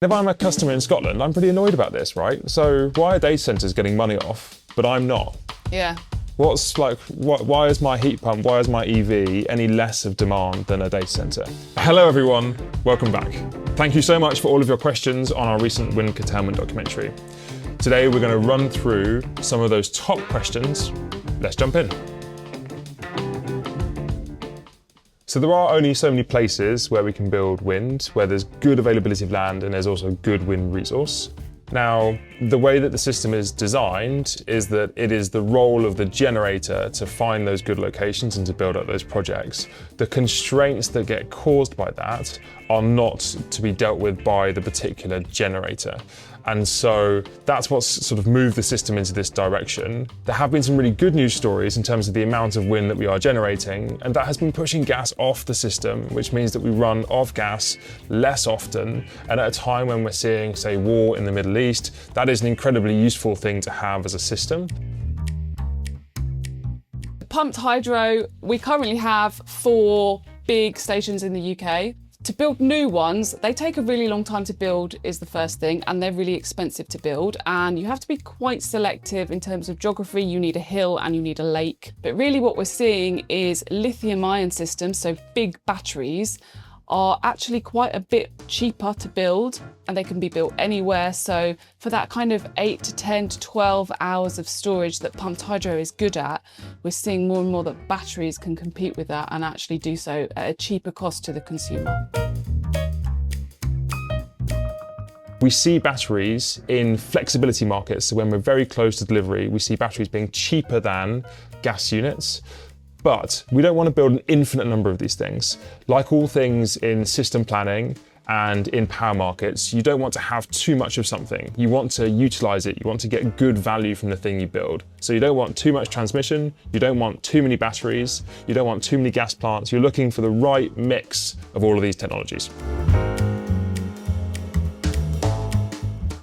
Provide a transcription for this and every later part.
If I'm a customer in Scotland, I'm pretty annoyed about this, right? So why are data centres getting money off, but I'm not? Yeah. Why is my heat pump, why is my EV any less of demand than a data centre? Hello everyone, welcome back. Thank you so much for all of your questions on our recent wind curtailment documentary. Today we're going to run through some of those top questions. Let's jump in. So there are only so many places where we can build wind, where there's good availability of land and there's also good wind resource. Now, the way that the system is designed is that it is the role of the generator to find those good locations and to build up those projects. The constraints that get caused by that are not to be dealt with by the particular generator. And so that's what's sort of moved the system into this direction. There have been some really good news stories in terms of the amount of wind that we are generating, and that has been pushing gas off the system, which means that we run off gas less often. And at a time when we're seeing, say, war in the Middle East, that is an incredibly useful thing to have as a system. Pumped hydro, we currently have 4 big stations in the UK. To build new ones, they take a really long time to build is the first thing, and they're really expensive to build, and you have to be quite selective in terms of geography. You need a hill and you need a lake. But really what we're seeing is lithium-ion systems, so big batteries, are actually quite a bit cheaper to build, and they can be built anywhere. So for that kind of 8 to 10 to 12 hours of storage that pumped hydro is good at, we're seeing more and more that batteries can compete with that and actually do so at a cheaper cost to the consumer. We see batteries in flexibility markets. So when we're very close to delivery, we see batteries being cheaper than gas units. But we don't want to build an infinite number of these things. Like all things in system planning and in power markets, you don't want to have too much of something. You want to utilize it. You want to get good value from the thing you build. So you don't want too much transmission. You don't want too many batteries. You don't want too many gas plants. You're looking for the right mix of all of these technologies.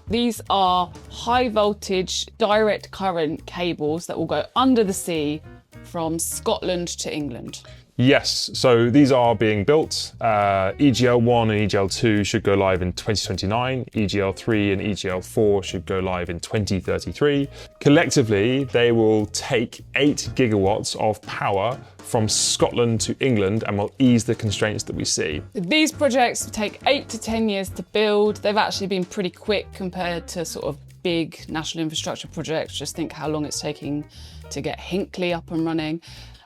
These are high voltage direct current cables that will go under the sea from Scotland to England. Yes, so these are being built. EGL1 and EGL2 should go live in 2029. EGL3 and EGL4 should go live in 2033. Collectively, they will take 8 gigawatts of power from Scotland to England and will ease the constraints that we see. These projects take 8 to 10 years to build. They've actually been pretty quick compared to sort of big national infrastructure projects. Just think how long it's taking to get Hinkley up and running.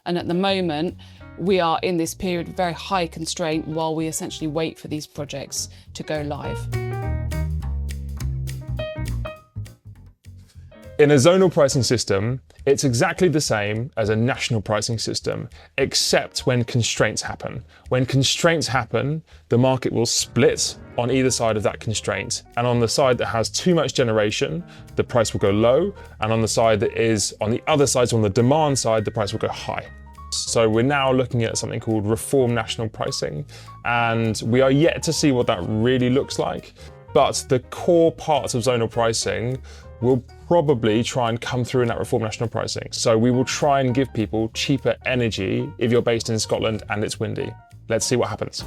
And at the moment, we are in this period of very high constraint while we essentially wait for these projects to go live. In a zonal pricing system, it's exactly the same as a national pricing system, except when constraints happen. When constraints happen, the market will split on either side of that constraint. And on the side that has too much generation, the price will go low. And on the side that is on the other side, so on the demand side, the price will go high. So we're now looking at something called reform national pricing. And we are yet to see what that really looks like. But the core parts of zonal pricing will probably try and come through in that reform national pricing. So we will try and give people cheaper energy if you're based in Scotland and it's windy. Let's see what happens.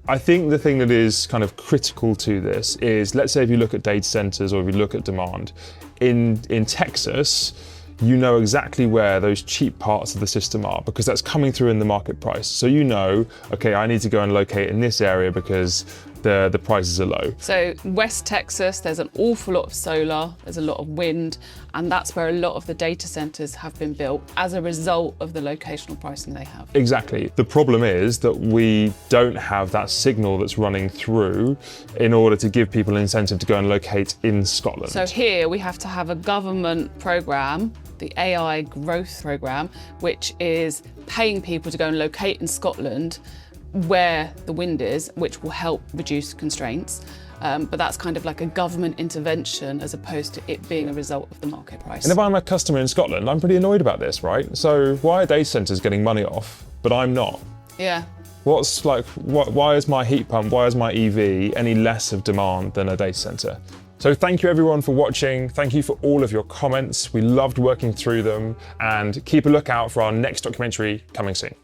I think the thing that is kind of critical to this is, let's say if you look at data centers or if you look at demand, in Texas, you know exactly where those cheap parts of the system are because that's coming through in the market price. So you know, okay, I need to go and locate in this area because the prices are low. So West Texas, there's an awful lot of solar, there's a lot of wind, and that's where a lot of the data centers have been built as a result of the locational pricing they have. Exactly. The problem is that we don't have that signal that's running through in order to give people an incentive to go and locate in Scotland. So here we have to have a government programme, the AI growth programme, which is paying people to go and locate in Scotland where the wind is, which will help reduce constraints. But that's kind of like a government intervention as opposed to it being a result of the market price. And if I'm a customer in Scotland, I'm pretty annoyed about this, right? So why are data centres getting money off, but I'm not? Yeah. Why is my heat pump, why is my EV any less of demand than a data centre? So thank you everyone for watching. Thank you for all of your comments. We loved working through them, and keep a lookout for our next documentary coming soon.